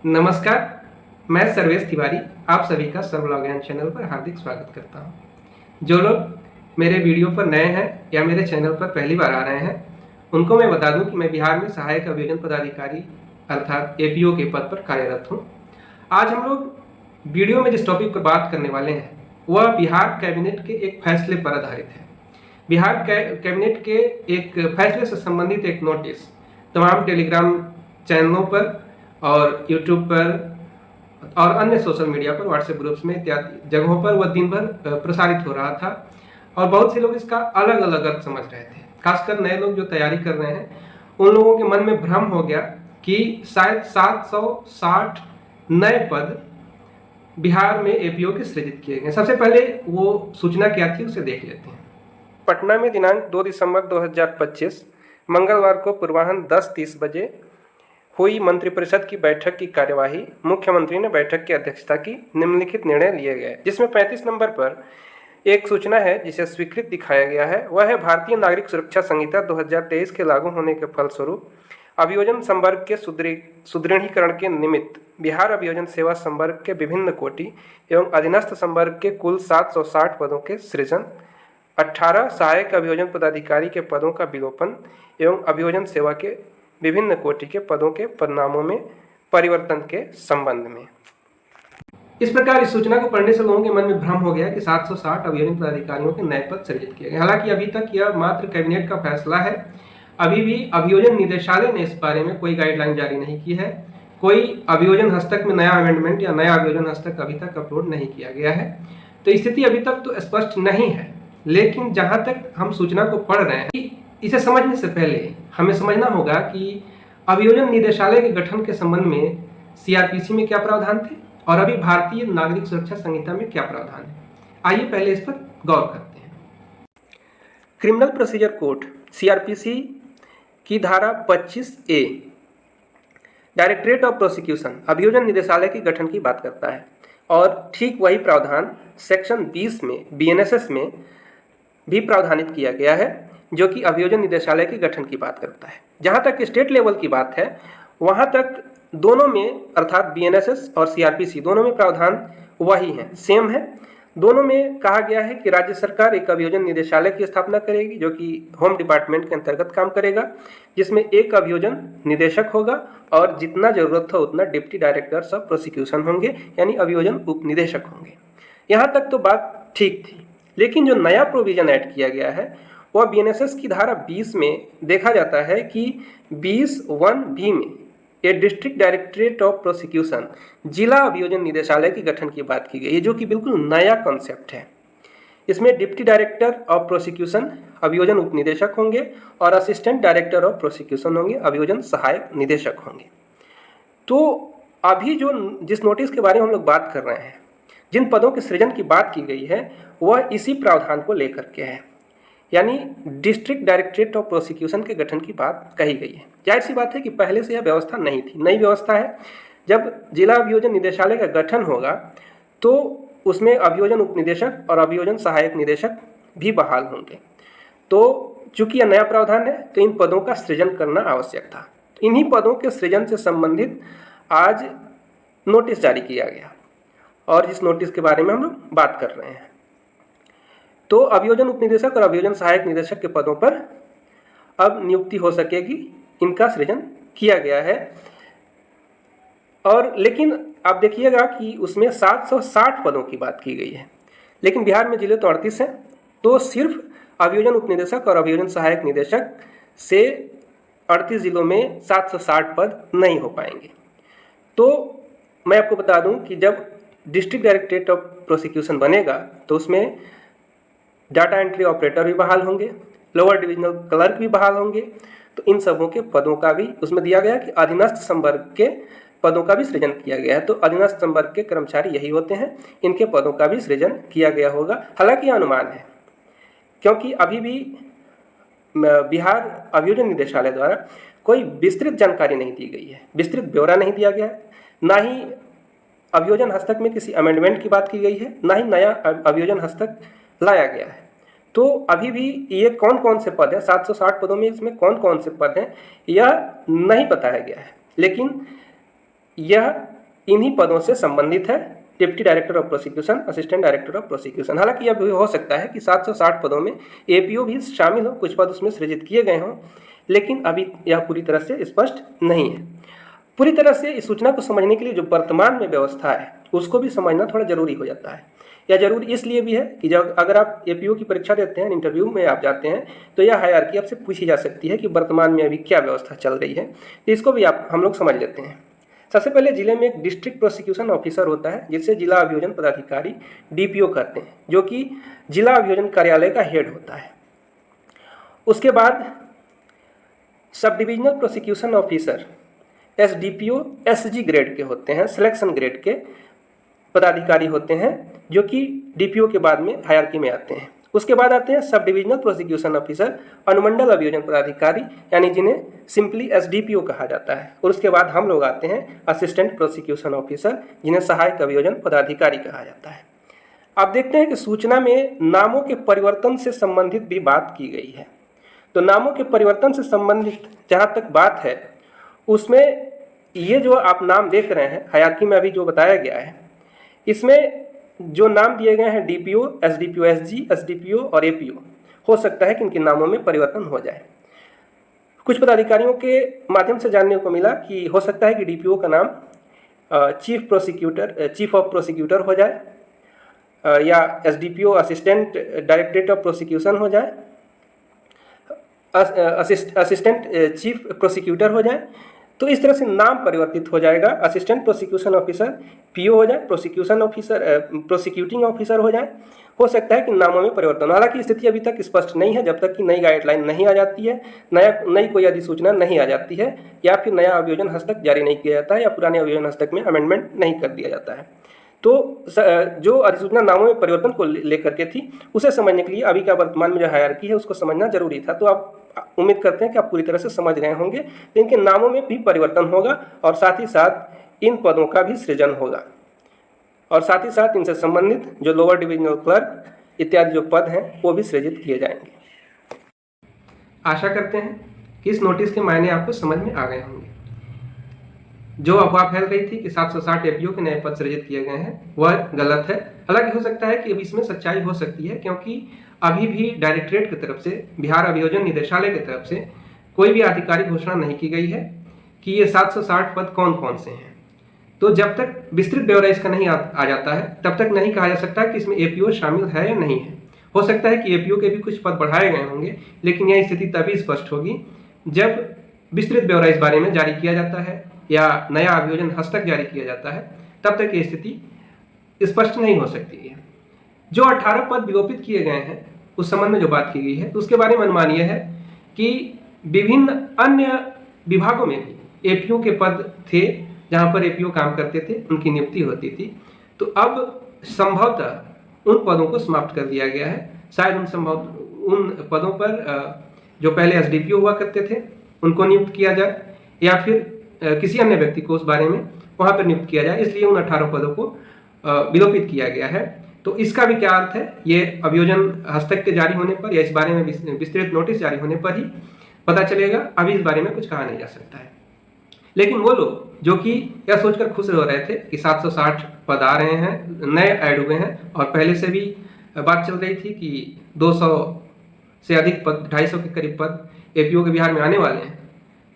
नमस्कार, मैं सर्वेश तिवारी आप सभी का सर्वलॉग ज्ञान चैनल पर हार्दिक स्वागत करता हूं। जो लोग मेरे वीडियो पर नए हैं या मेरे चैनल पर पहली बार आ रहे हैं, उनको मैं बता दूं कि मैं बिहार में सहायक अभियोजन पदाधिकारी अर्थात एपीओ के पद पर कार्यरत हूं। आज हम लोग वीडियो में जिस टॉपिक पर बात करने वाले हैं वह बिहार कैबिनेट के एक फैसले पर आधारित है। बिहार कैबिनेट के एक फैसले से संबंधित एक नोटिस तमाम टेलीग्राम चैनलों पर और यूट्यूब पर और अन्य सोशल मीडिया पर, व्हाट्सएप ग्रुप्स में इत्यादि जगहों पर वह दिन भर प्रसारित हो रहा था और बहुत से लोग इसका अलग अलग अर्थ समझ रहे थे। खासकर नए लोग जो तैयारी कर रहे हैं उन लोगों के मन में भ्रम हो गया कि शायद 760 नए पद बिहार में एपीओ के सृजित किए गए। सबसे पहले वो सूचना क्या थी उसे देख लेते हैं। पटना में दिनांक 2 दिसंबर 2025 मंगलवार को पूर्वाह्न 10:30 बजे हुई मंत्रिपरिषद की बैठक की कार्यवाही। मुख्यमंत्री ने बैठक की अध्यक्षता की। निम्नलिखित निर्णय लिए गए, जिसमें 35 नंबर पर एक सूचना है जिसे स्वीकृत दिखाया गया है। वह है भारतीय नागरिक सुरक्षा संहिता 2023 के लागू होने के फलस्वरूप अभियोजन संवर्ग के सुदृढ़ीकरण के निमित्त बिहार अभियोजन सेवा संवर्ग के विभिन्न कोटि एवं अधीनस्थ संवर्ग के कुल 760 पदों के सृजन, 18 सहायक अभियोजन पदाधिकारी के पदों का विलोपन एवं अभियोजन सेवा के विभिन्न कोटि के पदों के पदनामों में परिवर्तन के संबंध में। इस प्रकार इस सूचना को पढ़ने से लोगों के मन में भ्रम हो गया कि 760 अभियोजन पदाधिकारियों के नए पद सृजित किए गए। हालांकि अभी तक यह मात्र कैबिनेट का फैसला है। अभी भी अभियोजन निदेशालय ने इस बारे में कोई गाइडलाइन जारी नहीं की है। कोई अभियोजन हस्तक में नया अमेंडमेंट या नया अभियोजन हस्तक अभी तक अपलोड नहीं किया गया है, तो स्थिति अभी तक तो स्पष्ट नहीं है। लेकिन जहां तक हम सूचना को पढ़ रहे हैं, इसे समझने से पहले हमें समझना होगा कि अभियोजन निदेशालय के गठन के संबंध में सीआरपीसी में क्या प्रावधान थे और अभी भारतीय नागरिक सुरक्षा संहिता में क्या प्रावधान है। आइए पहले इस पर गौर करते हैं। क्रिमिनल प्रोसीजर कोड सीआरपीसी की धारा 25A डायरेक्टरेट ऑफ प्रोसिक्यूशन अभियोजन निदेशालय के गठन की बात करता है और ठीक वही प्रावधान सेक्शन 20 में बीएनएसएस में भी प्रावधानित किया गया है, जो कि अभियोजन निदेशालय के गठन की बात करता है। जहां तक स्टेट लेवल की बात है, वहां तक दोनों में अर्थात बीएनएसएस और सीआरपीसी दोनों में प्रावधान वही है, सेम है। दोनों में कहा गया है कि राज्य सरकार एक अभियोजन निदेशालय की स्थापना करेगी, जो कि होम डिपार्टमेंट के अंतर्गत काम करेगा, जिसमें एक अभियोजन निदेशक होगा और जितना जरूरत हो उतना डिप्टी डायरेक्टर्स ऑफ प्रोसिक्यूशन होंगे, यानी अभियोजन उप निदेशक होंगे। यहाँ तक तो बात ठीक थी, लेकिन जो नया प्रोविजन ऐड किया गया है वह बीएनएसएस की धारा 20 में देखा जाता है कि 20(1)B में ए डिस्ट्रिक्ट डायरेक्टरेट ऑफ प्रोसिक्यूशन जिला अभियोजन निदेशालय के गठन की बात की गई है, जो कि बिल्कुल नया कॉन्सेप्ट है। इसमें डिप्टी डायरेक्टर ऑफ प्रोसिक्यूशन अभियोजन उप निदेशक होंगे और असिस्टेंट डायरेक्टर ऑफ प्रोसिक्यूशन होंगे, अभियोजन सहायक निदेशक होंगे। तो अभी जो जिस नोटिस के बारे में हम लोग बात कर रहे हैं, जिन पदों के सृजन की बात की गई है, वह इसी प्रावधान को लेकर के है, यानी डिस्ट्रिक्ट डायरेक्टरेट ऑफ प्रोसिक्यूशन के गठन की बात कही गई है। जाहिर सी बात है कि पहले से यह व्यवस्था नहीं थी, नई व्यवस्था है। जब जिला अभियोजन निदेशालय का गठन होगा तो उसमें अभियोजन उप निदेशक और अभियोजन सहायक निदेशक भी बहाल होंगे। तो चूंकि यह नया प्रावधान है, तो इन पदों का सृजन करना आवश्यक था। इन्हीं पदों के सृजन से संबंधित आज नोटिस जारी किया गया और जिस नोटिस के बारे में हम लोग बात कर रहे हैं, तो अभियोजन उपनिदेशक और अभियोजन सहायक निदेशक के पदों पर अब नियुक्ति हो सकेगी, इनका सृजन किया गया है। और लेकिन आप देखिएगा कि उसमें 760 पदों की बात की गई है, लेकिन बिहार में जिले तो 38 हैं, तो सिर्फ अभियोजन उपनिदेशक और अभियोजन सहायक निदेशक से 38 जिलों में 760 पद नहीं हो पाएंगे। तो मैं आपको बता दूं कि जब डिस्ट्रिक्ट डायरेक्टरेट ऑफ प्रोसिक्यूशन बनेगा तो उसमें डाटा एंट्री ऑपरेटर भी बहाल होंगे, लोअर डिविजनल क्लर्क भी बहाल होंगे। तो इन सबों के पदों का भी उसमें दिया गया कि अधीनस्थ संवर्ग के पदों का भी सृजन किया गया है। तो अधीनस्थ संवर्ग के कर्मचारी यही होते हैं, इनके पदों का भी सृजन किया गया होगा। हालांकि यह अनुमान है, क्योंकि अभी भी बिहार अभियोजन निदेशालय द्वारा कोई विस्तृत जानकारी नहीं दी गई है, विस्तृत ब्यौरा नहीं दिया गया है। ना ही अभियोजन हस्तक में किसी अमेंडमेंट की बात की गई है, ना ही नया अभियोजन हस्तक लाया गया है। तो अभी भी ये कौन कौन से पद हैं, 760 पदों में इसमें कौन कौन से पद हैं, यह नहीं बताया गया है। लेकिन यह इन्हीं पदों से संबंधित है, deputy director of prosecution, assistant director of prosecution. हालांकि अब हो सकता है कि 760 पदों में एपीओ भी शामिल हो, कुछ पद उसमें सृजित किए गए हों, लेकिन अभी यह पूरी तरह से स्पष्ट नहीं है। पूरी तरह से इस सूचना को समझने के लिए जो वर्तमान में व्यवस्था है उसको भी समझना थोड़ा जरूरी हो जाता है। यह जरूरी इसलिए भी है कि जब अगर आप एपीओ की परीक्षा देते हैं, इंटरव्यू में आप जाते हैं, तो यह हायरार्की आपसे पूछी जा सकती है कि वर्तमान में अभी क्या व्यवस्था चल रही है। तो इसको भी हम लोग समझ लेते हैं। सबसे पहले जिले में एक डिस्ट्रिक्ट प्रोसिक्यूशन ऑफिसर होता है, जिसे जिला अभियोजन पदाधिकारी डीपीओ कहते हैं, जो कि जिला अभियोजन कार्यालय का हेड होता है। उसके बाद sub divisional prosecution officer SDPO SG grade के होते हैं, सिलेक्शन ग्रेड के पदाधिकारी होते हैं, जो कि डीपीओ के बाद में हायरार्की में आते हैं। उसके बाद आते हैं सब डिविजनल प्रोसिक्यूशन ऑफिसर, अनुमंडल अभियोजन पदाधिकारी, यानी जिन्हें सिंपली एसडीपीओ कहा जाता है। और उसके बाद हम लोग आते हैं असिस्टेंट प्रोसिक्यूशन ऑफिसर, जिन्हें सहायक अभियोजन पदाधिकारी कहा जाता है। आप देखते हैं कि सूचना में नामों के परिवर्तन से संबंधित भी बात की गई है। तो नामों के परिवर्तन से संबंधित जहाँ तक बात है, उसमें ये जो आप नाम देख रहे हैं हायरार्की में अभी जो बताया गया है, इसमें जो नाम दिए गए हैं डीपीओ, एसडीपीओ एसजी, एसडीपीओ और एपीओ, हो सकता है कि इनके नामों में परिवर्तन हो जाए। कुछ पदाधिकारियों के माध्यम से जानने को मिला कि हो सकता है कि डीपीओ का नाम चीफ ऑफ प्रोसिक्यूटर हो जाए, या SDPO assistant directorate of prosecution हो जाए, असिस्टेंट चीफ प्रोसिक्यूटर हो जाए। तो इस तरह से नाम परिवर्तित हो जाएगा। असिस्टेंट प्रोसिक्यूशन ऑफिसर पीओ हो जाए, प्रोसिक्यूशन ऑफिसर प्रोसिक्यूटिंग ऑफिसर हो जाए। हो सकता है कि नामों में परिवर्तन। हालांकि स्थिति अभी तक स्पष्ट नहीं है, जब तक कि नई गाइडलाइन नहीं आ जाती है, नई कोई अधिसूचना नहीं आ जाती है, या फिर नया अभियोजन हस्तक जारी नहीं किया जाता है, या पुराने अभियोजन हस्तक में अमेंडमेंट नहीं कर दिया जाता है। तो जो अधिसूचना नामों में परिवर्तन को लेकर के थी, उसे समझने के लिए अभी का वर्तमान में जो हायरार्की है उसको समझना जरूरी था। तो आप उम्मीद करते हैं कि आप पूरी तरह से समझ गए होंगे। तो इनके नामों में भी परिवर्तन होगा, और साथ ही साथ इन पदों का भी सृजन होगा, और साथ ही साथ इनसे संबंधित जो लोअर डिविजनल क्लर्क इत्यादि जो पद हैं वो भी सृजित किए जाएंगे। आशा करते हैं कि इस नोटिस के मायने आपको समझ में आ गए होंगे। जो अफवाह फैल रही थी कि 760 एपीओ के नए पद सृजित किए गए हैं, वह गलत है। हालांकि हो सकता है कि अभी इसमें सच्चाई हो सकती है, क्योंकि अभी भी डायरेक्टरेट की तरफ से, बिहार अभियोजन निदेशालय की तरफ से कोई भी आधिकारिक घोषणा नहीं की गई है कि ये 760 पद कौन कौन से हैं। तो जब तक विस्तृत ब्यौरा इसका नहीं आ जाता है, तब तक नहीं कहा जा सकता कि इसमें एपीओ शामिल है या नहीं है। हो सकता है कि एपीओ के भी कुछ पद बढ़ाए गए होंगे, लेकिन यह स्थिति तभी स्पष्ट होगी जब विस्तृत ब्यौरा इस बारे में जारी किया जाता है, या नया अभियोजन हस्तक जारी किया जाता है। तब तक ये स्थिति स्पष्ट नहीं हो सकती है। जो 18 पद विलोपित किए गए हैं उस संबंध में जो बात की गई है, तो उसके बारे में अनुमान यह है कि विभिन्न अन्य विभागों में भी एपीओ के पद थे, जहां पर एपीओ काम करते थे, उनकी नियुक्ति होती थी। तो अब संभवतः उन पदों को समाप्त कर दिया गया है। शायद उन पदों पर जो पहले एसडीपीओ हुआ करते थे उनको नियुक्त किया जाए, या फिर किसी अन्य व्यक्ति को उस बारे में वहां पर नियुक्त किया जाए। इसलिए उन 18 पदों को विलोपित किया गया है। तो इसका भी क्या अर्थ है, ये अभियोजन हस्तक के जारी होने पर, या इस बारे में विस्तृत नोटिस जारी होने पर ही पता चलेगा। अभी इस बारे में कुछ कहा नहीं जा सकता है। लेकिन वो लोग जो कि यह सोचकर खुश हो रहे थे कि 760 पद आ रहे हैं, नए ऐड हुए हैं, और पहले से भी बात चल रही थी कि 200 से अधिक पद, 250 के करीब पद एपीओ के बिहार में आने वाले हैं,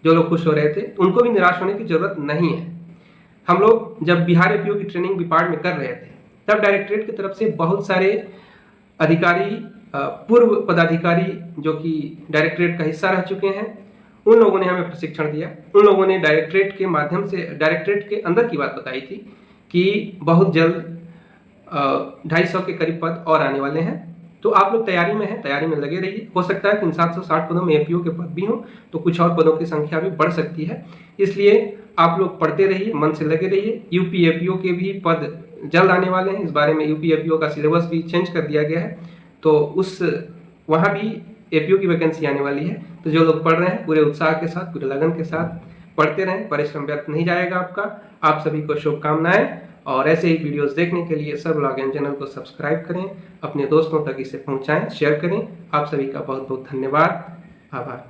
जो लोग खुश हो रहे थे, उनको भी निराश होने की जरूरत नहीं है। हम लोग जब बिहार एपीओ की ट्रेनिंग बिपार्ट में कर रहे थे, तब डायरेक्टरेट की तरफ से बहुत सारे अधिकारी, पूर्व पदाधिकारी जो कि डायरेक्टरेट का हिस्सा रह चुके हैं, उन लोगों ने हमें प्रशिक्षण दिया। उन लोगों ने डायरेक्टरेट के माध्यम से, डायरेक्टरेट के अंदर की बात बताई थी कि बहुत जल्द 250 के करीब पद और आने वाले हैं। तो आप लोग तैयारी में हैं, तैयारी में लगे रहिए। हो सकता है कि इन 760 पदों में एपीओ के पद भी हों, तो कुछ और पदों की संख्या भी बढ़ सकती है। इसलिए आप लोग पढ़ते रहिए, मन से लगे रहिए। यूपी एपीओ के भी पद जल्द आने वाले हैं। इस बारे में यूपी एपीओ का सिलेबस भी चेंज कर दिया गया है, तो वहाँ भी एपीओ की वैकेंसी आने वाली है। तो जो लोग पढ़ रहे हैं, पूरे उत्साह के साथ, पूरे लगन के साथ पढ़ते रहें, परिश्रम व्यर्थ नहीं जाएगा आपका। आप सभी को शुभकामनाएं, और ऐसे ही वीडियोस देखने के लिए सर्वलॉ ज्ञान चैनल को सब्सक्राइब करें, अपने दोस्तों तक इसे पहुंचाएं, शेयर करें। आप सभी का बहुत बहुत धन्यवाद, आभार।